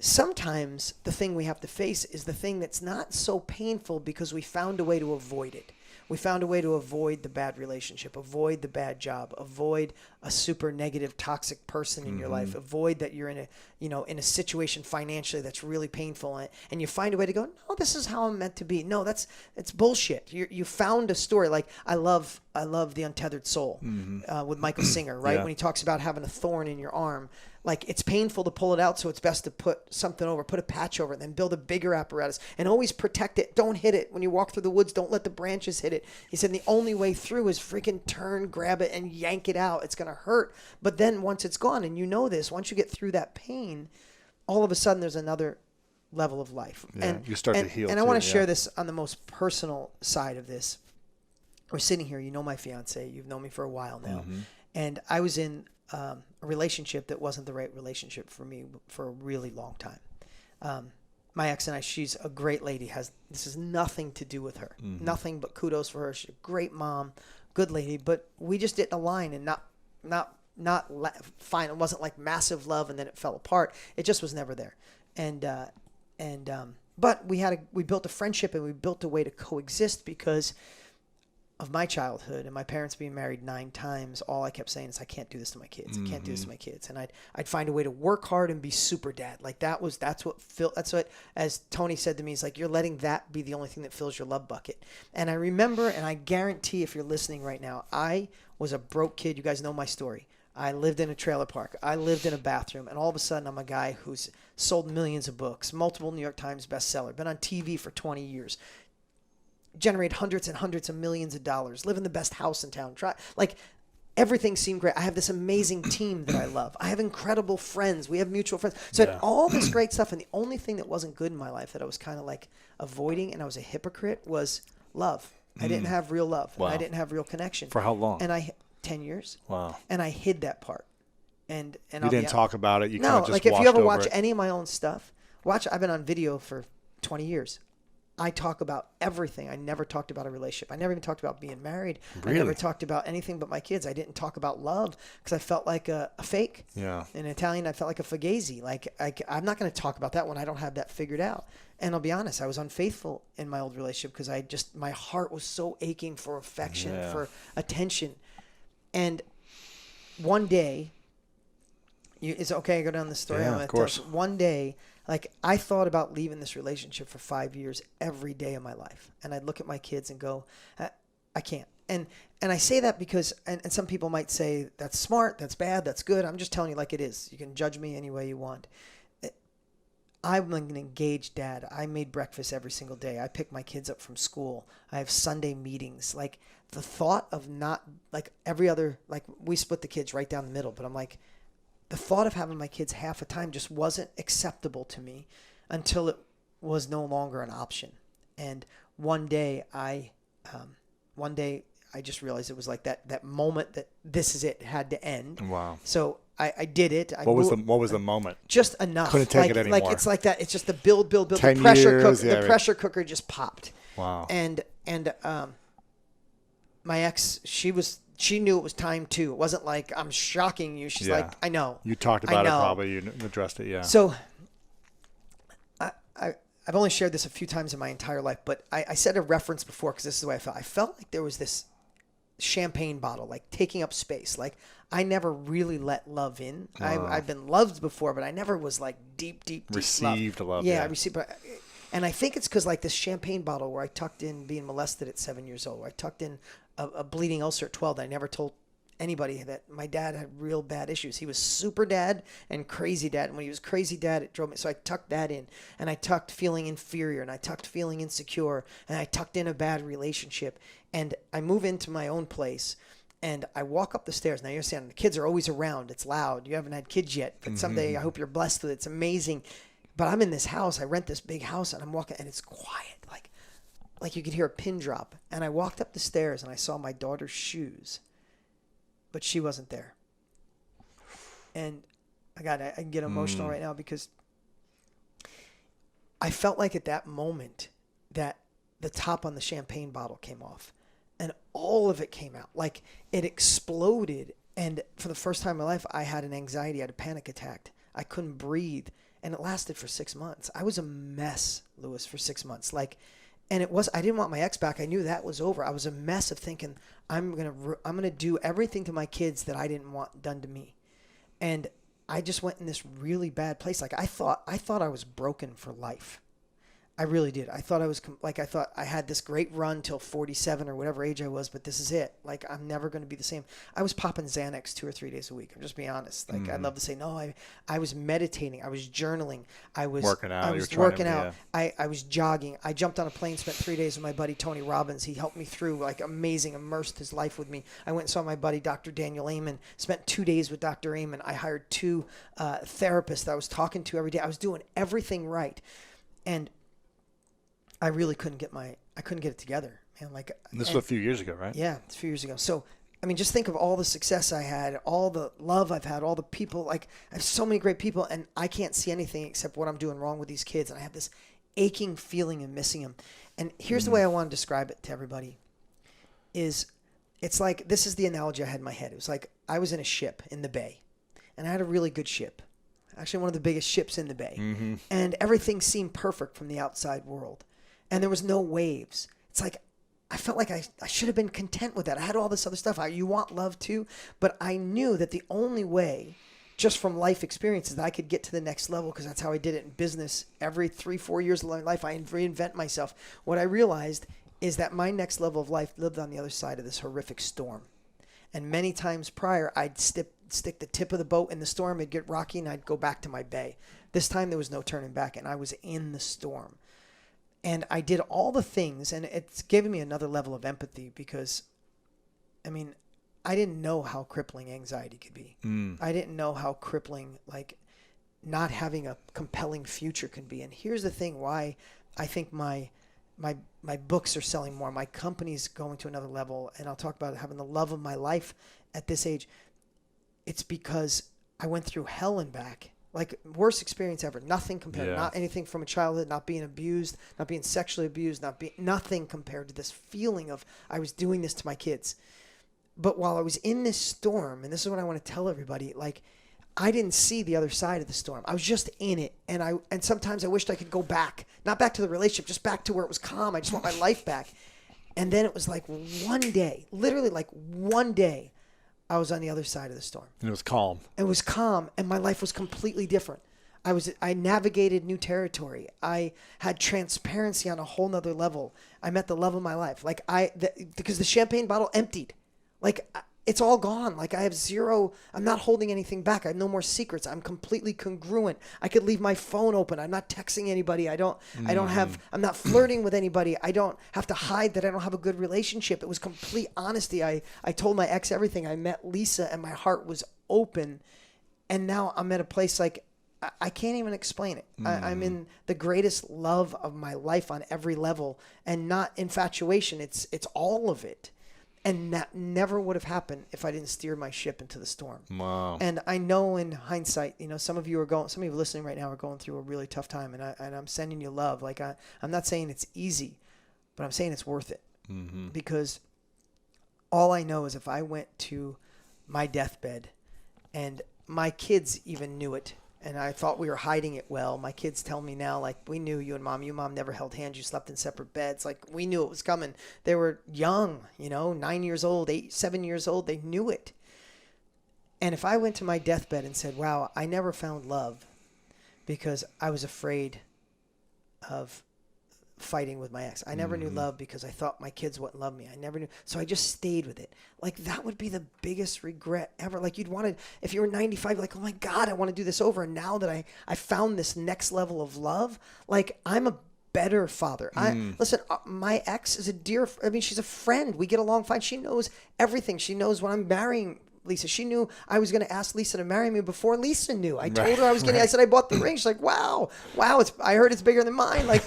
sometimes the thing we have to face is the thing that's not so painful because we found a way to avoid it. We found a way to avoid the bad relationship, avoid the bad job, avoid a super negative, toxic person in your life, avoid that you're in a situation financially that's really painful, and you find a way to go, no, this is how I'm meant to be. No, it's bullshit. You found a story. Like I love The Untethered Soul with Michael Singer, right? Yeah. When he talks about having a thorn in your arm. Like it's painful to pull it out, so it's best to put something over, put a patch over it, and then build a bigger apparatus and always protect it. Don't hit it. When you walk through the woods, don't let the branches hit it. He said the only way through is freaking turn, grab it, and yank it out. It's going to hurt. But then once it's gone, and you know this, once you get through that pain, all of a sudden there's another level of life. Yeah, and you start to heal. And I want to share this on the most personal side of this. We're sitting here. You know my fiance. You've known me for a while now. And I was in a relationship that wasn't the right relationship for me for a really long time. My ex and I, she's a great lady. This has nothing to do with her. Nothing but kudos for her. She's a great mom, good lady. But we just didn't align, and fine. It wasn't like massive love and then it fell apart. It just was never there. But we built a friendship, and we built a way to coexist because of my childhood and my parents being married 9 times. All I kept saying is, I can't do this to my kids. I can't do this to my kids. And I'd find a way to work hard and be super dad. Like that's what, as Tony said to me, he's like, you're letting that be the only thing that fills your love bucket. And I remember, and I guarantee if you're listening right now, I was a broke kid. You guys know my story. I lived in a trailer park. I lived in a bathroom. And all of a sudden, I'm a guy who's sold millions of books, multiple New York Times bestseller, been on TV for 20 years, generate hundreds and hundreds of millions of dollars, live in the best house in town. Everything seemed great. I have this amazing team that I love. I have incredible friends. We have mutual friends. So I had all this great stuff. And the only thing that wasn't good in my life that I was kind of like avoiding, and I was a hypocrite, was love. I didn't have real love. Wow. And I didn't have real connection. For how long? And 10 years. Wow. And I hid that part. And you didn't talk about it. You kind no, of just like if you washed ever over watch it. any of my own stuff, I've been on video for 20 years. I talk about everything. I never talked about a relationship. I never even talked about being married. Really? I never talked about anything but my kids. I didn't talk about love because I felt like a fake. Yeah. In Italian, I felt like a fugazi. Like I'm not going to talk about that when I don't have that figured out. And I'll be honest, I was unfaithful in my old relationship because my heart was so aching for affection, for attention. And one day, is it okay I go down this story? Yeah, of course. One day, like I thought about leaving this relationship for 5 years every day of my life. And I'd look at my kids and go, I can't. And I say that because, and some people might say, that's smart, that's bad, that's good. I'm just telling you like it is. You can judge me any way you want. I'm an engaged dad. I made breakfast every single day. I pick my kids up from school. I have Sunday meetings. Like the thought of not, like every other, like we split the kids right down the middle, but I'm like, the thought of having my kids half the time just wasn't acceptable to me until it was no longer an option. And one day I just realized it was like that moment that this is it, had to end. Wow. So I did it. What was the moment? Just enough. Couldn't take it anymore. Like it's like that. It's just the build. 10 The pressure cooker just popped. Wow. And my ex, she knew it was time too. It wasn't like I'm shocking you. She's like, I know. You talked about it probably. You addressed it. Yeah. So I've only shared this a few times in my entire life, but I said a reference before because this is the way I felt. I felt like there was this champagne bottle, like taking up space. Like I never really let love in. I've been loved before, but I never was like deep received love. Yeah, I received. And I think it's because like this champagne bottle where I tucked in being molested at 7 years old, where I tucked in a bleeding ulcer at 12 that I never told anybody that my dad had real bad issues. He was super dad and crazy dad. And when he was crazy dad, it drove me. So I tucked that in, and I tucked feeling inferior, and I tucked feeling insecure, and I tucked in a bad relationship. And I move into my own place, and I walk up the stairs. Now you understand, the kids are always around. It's loud. You haven't had kids yet, but someday I hope you're blessed with it. It's amazing. But I'm in this house. I rent this big house, and I'm walking, and it's quiet. Like you could hear a pin drop. And I walked up the stairs, and I saw my daughter's shoes, but she wasn't there. And I can get emotional right now because I felt like at that moment that the top on the champagne bottle came off, and all of it came out. Like it exploded. And for the first time in my life, I had an anxiety, I had a panic attack. I couldn't breathe. And it lasted for 6 months. I was a mess, Lewis, for 6 months. And I didn't want my ex back. I knew that was over. I was a mess of thinking I'm going to do everything to my kids that I didn't want done to me. And I just went in this really bad place. Like I thought I was broken for life. I really did. I thought I had this great run till 47 or whatever age I was, but this is it. Like I'm never going to be the same. I was popping Xanax 2 or 3 days a week. I'm just being honest. Like I'd love to say, no, I was meditating. I was journaling. I was working out. I was jogging. I jumped on a plane, spent 3 days with my buddy, Tony Robbins. He helped me through like amazing, immersed his life with me. I went and saw my buddy, Dr. Daniel Amen, spent 2 days with Dr. Amen. I hired 2 therapists that I was talking to every day. I was doing everything right. And I really couldn't get it together, man. Like this was a few years ago, right? Yeah, it's a few years ago. So, I mean, just think of all the success I had, all the love I've had, all the people. Like, I have so many great people, and I can't see anything except what I'm doing wrong with these kids. And I have this aching feeling of missing them. And here's the way I want to describe it to everybody: it's like this is the analogy I had in my head. It was like I was in a ship in the bay, and I had a really good ship, actually one of the biggest ships in the bay, and everything seemed perfect from the outside world. And there was no waves. It's like I felt like I should have been content with that. I had all this other stuff. You want love too. But I knew that the only way, just from life experiences, that I could get to the next level, because that's how I did it in business. Every 3-4 years of my life, I reinvent myself. What I realized is that my next level of life lived on the other side of this horrific storm. And many times prior, I'd stick the tip of the boat in the storm. It'd get rocky, and I'd go back to my bay. This time, there was no turning back, and I was in the storm. And I did all the things, and it's given me another level of empathy because, I mean, I didn't know how crippling anxiety could be. I didn't know how crippling, like, not having a compelling future can be. And here's the thing why I think my books are selling more. My company's going to another level, and I'll talk about having the love of my life at this age. It's because I went through hell and back. Like, worst experience ever. Nothing compared. Not anything from a childhood, not being abused, not being sexually abused, nothing compared to this feeling of I was doing this to my kids. But while I was in this storm, and this is what I want to tell everybody, like, I didn't see the other side of the storm. I was just in it. And sometimes I wished I could go back. Not back to the relationship, just back to where it was calm. I just want my life back. And then it was like one day, literally like one day, I was on the other side of the storm. And it was calm. It was calm, and my life was completely different. I navigated new territory. I had transparency on a whole nother level. I met the love of my life. Like because the champagne bottle emptied. Like it's all gone. Like I have zero, I'm not holding anything back. I have no more secrets. I'm completely congruent. I could leave my phone open. I'm not texting anybody. I'm not flirting with anybody. I don't have to hide that I don't have a good relationship. It was complete honesty. I told my ex everything. I met Lisa and my heart was open. And now I'm at a place like, I can't even explain it. I'm in the greatest love of my life on every level, and not infatuation. It's all of it. And that never would have happened if I didn't steer my ship into the storm. Wow. And I know in hindsight, some of you listening right now are going through a really tough time, and I'm sending you love. Like I'm not saying it's easy, but I'm saying it's worth it. Because all I know is if I went to my deathbed, and my kids even knew it, and I thought we were hiding it well. My kids tell me now, like, we knew you and mom. You mom never held hands. You slept in separate beds. Like, we knew it was coming. They were young, 9 years old, 7 years old. They knew it. And if I went to my deathbed and said, wow, I never found love because I was afraid of fighting with my ex. I never knew love because I thought my kids wouldn't love me. I never knew. So I just stayed with it. Like, that would be the biggest regret ever. Like, if you were 95, like, oh my God, I want to do this over. And now that I found this next level of love, like, I'm a better father. Listen, my ex is she's a friend. We get along fine. She knows everything. She knows when I'm marrying Lisa. She knew I was going to ask Lisa to marry me before Lisa knew. I told her I was getting. I said I bought the ring. She's like, wow. I heard it's bigger than mine. Like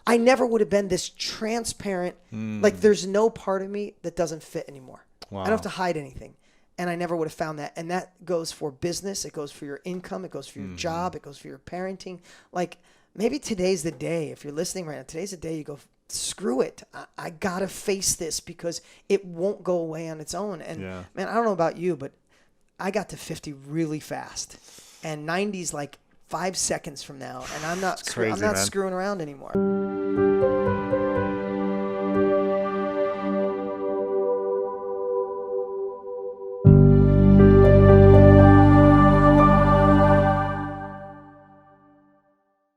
I never would have been this transparent. Like, there's no part of me that doesn't fit anymore. Wow. I don't have to hide anything. And I never would have found that. And that goes for business. It goes for your income. It goes for your job. It goes for your parenting. Like, maybe today's the day. If you're listening right now, today's the day you go, screw it. I got to face this because it won't go away on its own. And man, I don't know about you, but I got to 50 really fast. and 90's like 5 seconds from now, and I'm not crazy, I'm not man. screwing around anymore.